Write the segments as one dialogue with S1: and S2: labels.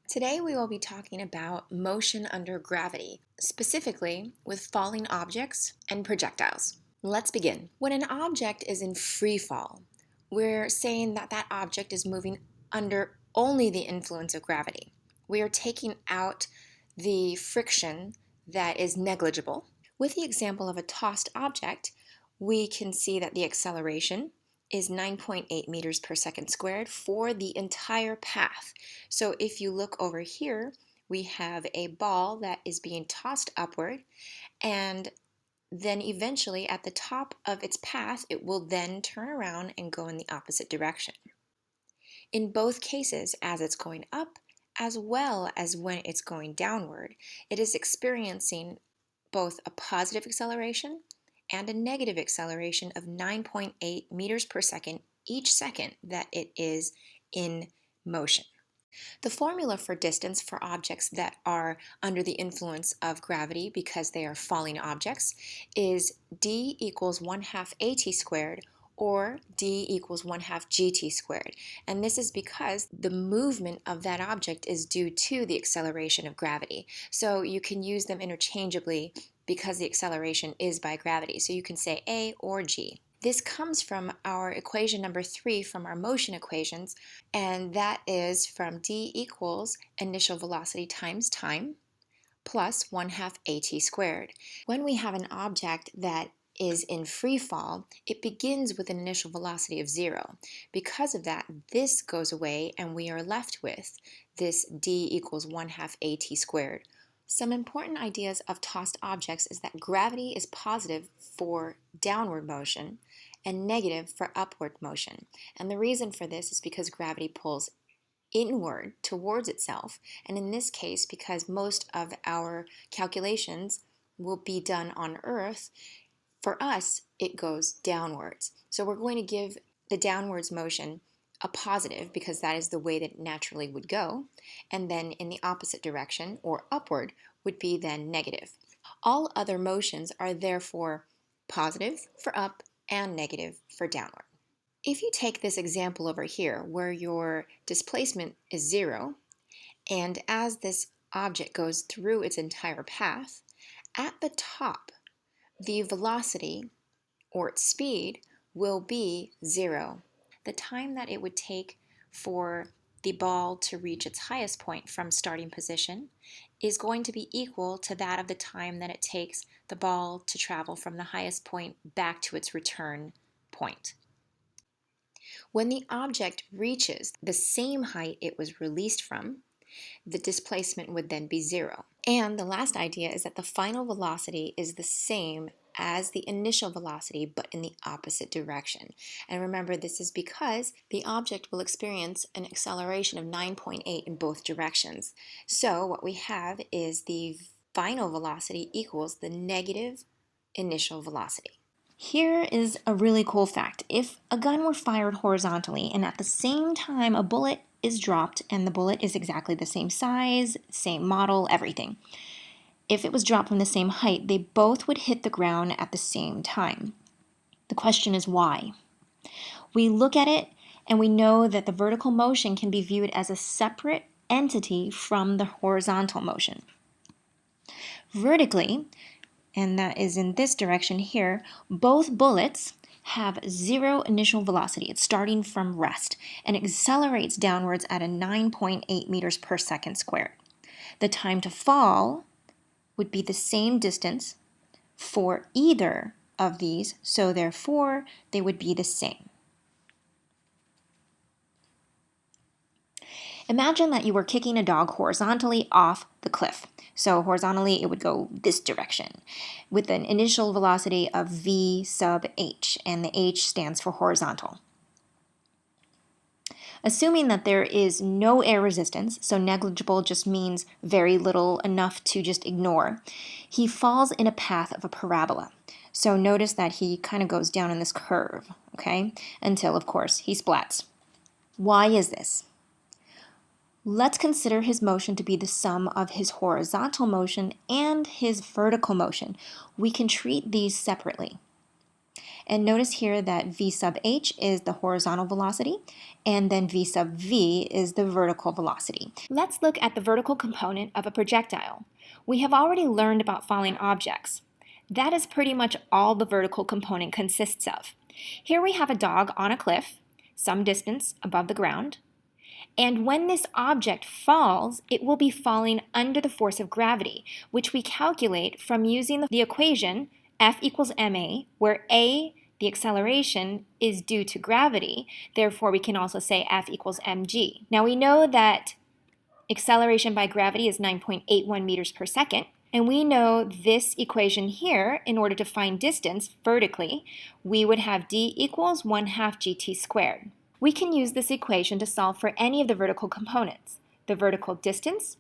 S1: Today we will be talking about motion under gravity, specifically with falling objects and projectiles. Let's begin. When an object is in free fall, we're saying that that object is moving under only the influence of gravity. We are taking out the friction that is negligible. With the example of a tossed object, we can see that the acceleration is 9.8 meters per second squared for the entire path. So if you look over here, we have a ball that is being tossed upward, and then eventually at the top of its path, it will then turn around and go in the opposite direction. In both cases, as it's going up, as well as when it's going downward, it is experiencing both a positive acceleration and a negative acceleration of 9.8 meters per second each second that it is in motion. The formula for distance for objects that are under the influence of gravity because they are falling objects is d equals 1/2 at squared or d equals 1/2 gt squared. And this is because the movement of that object is due to the acceleration of gravity. So you can use them interchangeably because the acceleration is by gravity. So you can say a or g. This comes from our equation number 3 from our motion equations, and that is from d equals initial velocity times time plus 1/2 at squared. When we have an object that is in free fall, it begins with an initial velocity of 0. Because of that, this goes away and we are left with this d equals 1/2 at squared. Some important ideas of tossed objects is that gravity is positive for downward motion and negative for upward motion. And the reason for this is because gravity pulls inward towards itself, and in this case, because most of our calculations will be done on Earth, for us, it goes downwards. So we're going to give the downwards motion a positive because that is the way that it naturally would go, and then in the opposite direction, or upward, would be then negative. All other motions are therefore positive for up and negative for downward. If you take this example over here where your displacement is 0, and as this object goes through its entire path, at the top, the velocity or its speed will be 0. The time that it would take for the ball to reach its highest point from starting position is going to be equal to that of the time that it takes the ball to travel from the highest point back to its return point. When the object reaches the same height it was released from, the displacement would then be 0. And the last idea is that the final velocity is the same as the initial velocity, but in the opposite direction. And remember, this is because the object will experience an acceleration of 9.8 in both directions. So what we have is the final velocity equals the negative initial velocity. Here is a really cool fact. If a gun were fired horizontally and at the same time a bullet is dropped and the bullet is exactly the same size, same model, everything, if it was dropped from the same height, they both would hit the ground at the same time. The question is why? We look at it and we know that the vertical motion can be viewed as a separate entity from the horizontal motion. Vertically, and that is in this direction here, both bullets have 0 initial velocity. It's starting from rest and accelerates downwards at a 9.8 meters per second squared. The time to fall would be the same distance for either of these, so therefore they would be the same. Imagine that you were kicking a dog horizontally off the cliff. So horizontally, it would go this direction with an initial velocity of v sub h, and the h stands for horizontal. Assuming that there is no air resistance, so negligible just means very little, enough to just ignore, he falls in a path of a parabola. So notice that he kind of goes down in this curve, okay, until, of course, he splats. Why is this? Let's consider his motion to be the sum of his horizontal motion and his vertical motion. We can treat these separately.
S2: And notice here that v sub h is the horizontal velocity, and then v sub v is the vertical velocity.
S1: Let's look at the vertical component of a projectile. We have already learned about falling objects. That is pretty much all the vertical component consists of. Here we have a dog on a cliff, some distance above the ground. And when this object falls, it will be falling under the force of gravity, which we calculate from using the equation F equals ma, where a, the acceleration, is due to gravity. Therefore, we can also say F equals mg. Now we know that acceleration by gravity is 9.81 meters per second. And we know this equation here, in order to find distance vertically, we would have d equals 1/2 gt squared. We can use this equation to solve for any of the vertical components, the vertical distance,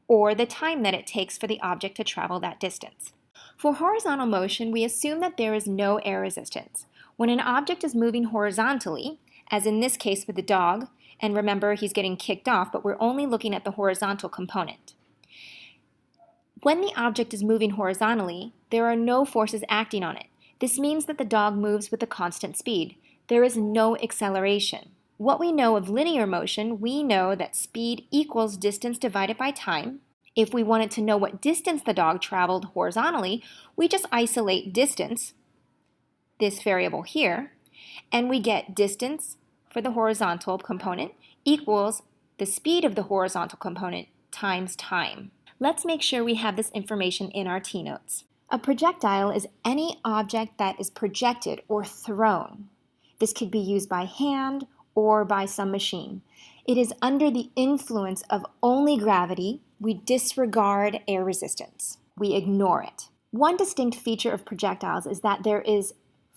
S1: or the time that it takes for the object to travel that distance. For horizontal motion, we assume that there is no air resistance. When an object is moving horizontally, as in this case with the dog, and remember he's getting kicked off, but we're only looking at the horizontal component. When the object is moving horizontally, there are no forces acting on it. This means that the dog moves with a constant speed. There is no acceleration. What we know of linear motion, we know that speed equals distance divided by time. If we wanted to know what distance the dog traveled horizontally, we just isolate distance, this variable here, and we get distance for the horizontal component equals the speed of the horizontal component times time. Let's make sure we have this information in our T notes. A projectile is any object that is projected or thrown. This could be used by hand or by some machine. It is under the influence of only gravity. We disregard air resistance. We ignore it. One distinct feature of projectiles is that there is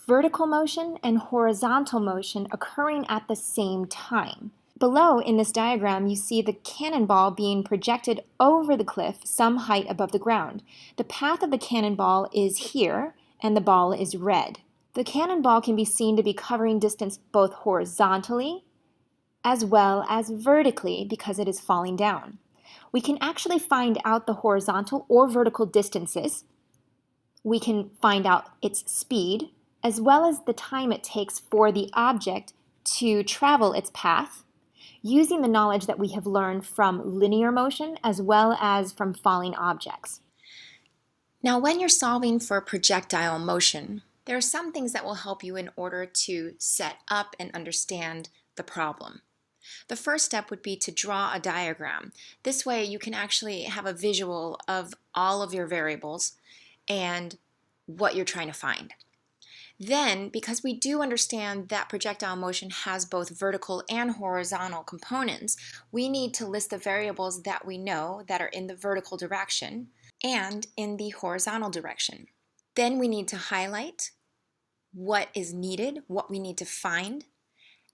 S1: vertical motion and horizontal motion occurring at the same time. Below in this diagram, you see the cannonball being projected over the cliff some height above the ground. The path of the cannonball is here, and the ball is red. The cannonball can be seen to be covering distance both horizontally as well as vertically because it is falling down. We can actually find out the horizontal or vertical distances. We can find out its speed as well as the time it takes for the object to travel its path, using the knowledge that we have learned from linear motion as well as from falling objects.
S2: Now, when you're solving for projectile motion, there are some things that will help you in order to set up and understand the problem. The first step would be to draw a diagram. This way you can actually have a visual of all of your variables and what you're trying to find. Then, because we do understand that projectile motion has both vertical and horizontal components, we need to list the variables that we know that are in the vertical direction and in the horizontal direction. Then we need to highlight what is needed, what we need to find,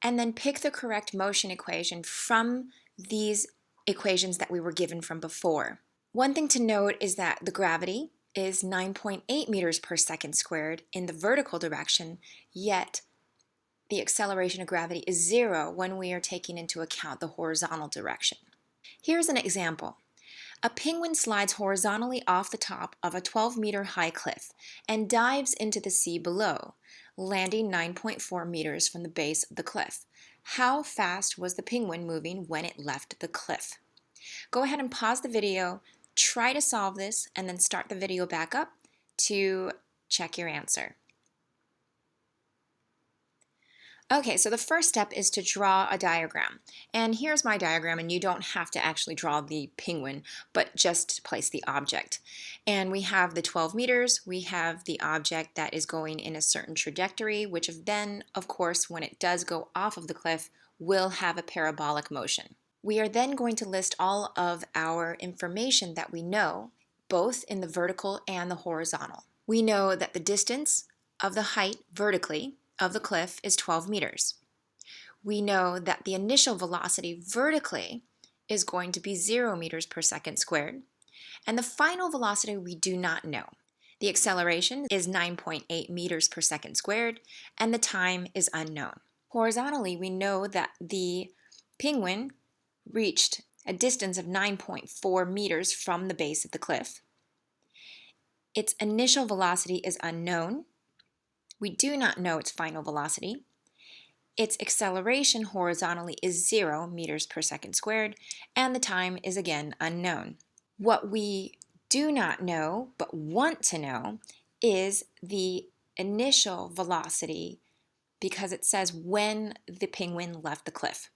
S2: and then pick the correct motion equation from these equations that we were given from before. One thing to note is that the gravity is 9.8 meters per second squared in the vertical direction, yet the acceleration of gravity is 0 when we are taking into account the horizontal direction. Here's an example. A penguin slides horizontally off the top of a 12-meter high cliff and dives into the sea below, landing 9.4 meters from the base of the cliff. How fast was the penguin moving when it left the cliff? Go ahead and pause the video, try to solve this, and then start the video back up to check your answer. Okay, so the first step is to draw a diagram. And here's my diagram, and you don't have to actually draw the penguin, but just place the object. And we have the 12 meters, we have the object that is going in a certain trajectory, which then, of course, when it does go off of the cliff, will have a parabolic motion. We are then going to list all of our information that we know, both in the vertical and the horizontal. We know that the distance of the height vertically of the cliff is 12 meters. We know that the initial velocity vertically is going to be 0 meters per second squared, and the final velocity we do not know. The acceleration is 9.8 meters per second squared, and the time is unknown. Horizontally, we know that the penguin reached a distance of 9.4 meters from the base of the cliff. Its initial velocity is unknown, We do not know its final velocity. Its acceleration horizontally is 0 meters per second squared, and the time is again unknown. What we do not know but want to know is the initial velocity because it says when the penguin left the cliff.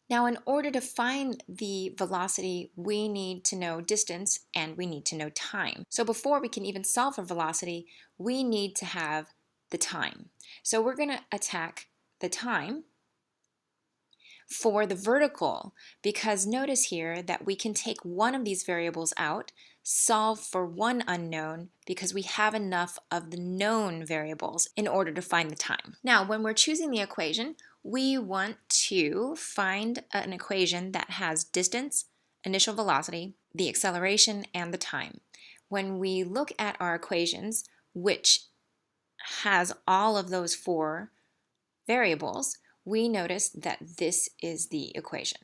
S2: Now, in order to find the velocity, we need to know distance and we need to know time. So before we can even solve for velocity, we need to have the time. So we're going to attack the time for the vertical because notice here that we can take one of these variables out, solve for one unknown because we have enough of the known variables in order to find the time. Now, when we're choosing the equation, we want to find an equation that has distance, initial velocity, the acceleration, and the time. When we look at our equations, which has all of those four variables, we notice that this is the equation.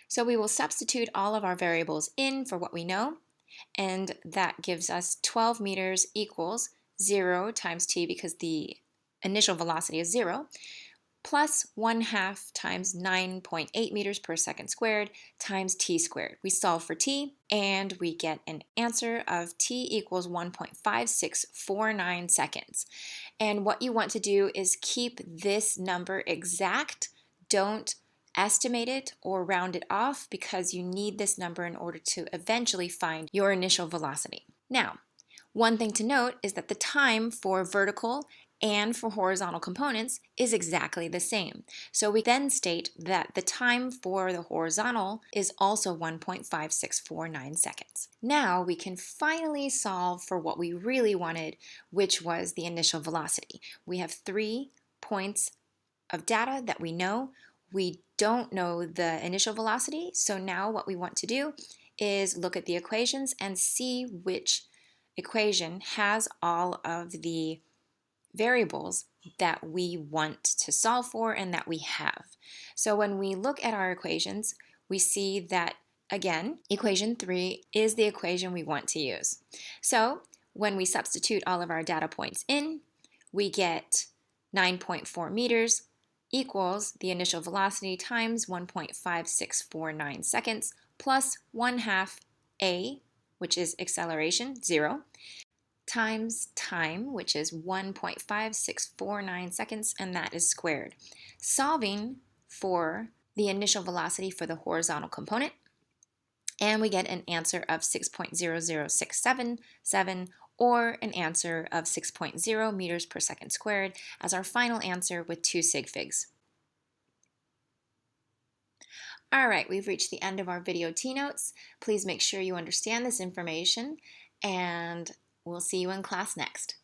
S2: So we will substitute all of our variables in for what we know, and that gives us 12 meters equals 0 times t because the initial velocity is 0, plus 1/2 times 9.8 meters per second squared times t squared. We solve for t and we get an answer of t equals 1.5649 seconds. And what you want to do is keep this number exact. Don't estimate it or round it off because you need this number in order to eventually find your initial velocity. Now, one thing to note is that the time for vertical and for horizontal components is exactly the same. So we then state that the time for the horizontal is also 1.5649 seconds. Now we can finally solve for what we really wanted, which was the initial velocity. We have 3 points of data that we know. We don't know the initial velocity, so now what we want to do is look at the equations and see which equation has all of the variables that we want to solve for and that we have. So when we look at our equations, we see that, again, equation 3 is the equation we want to use. So when we substitute all of our data points in, we get 9.4 meters equals the initial velocity times 1.5649 seconds plus 1/2 a, which is acceleration, 0, times time, which is 1.5649 seconds, and that is squared. Solving for the initial velocity for the horizontal component, and we get an answer of 6.00677 or an answer of 6.0 meters per second squared as our final answer with 2 sig figs. All right, we've reached the end of our video T-notes. Please make sure you understand this information, and we'll see you in class next.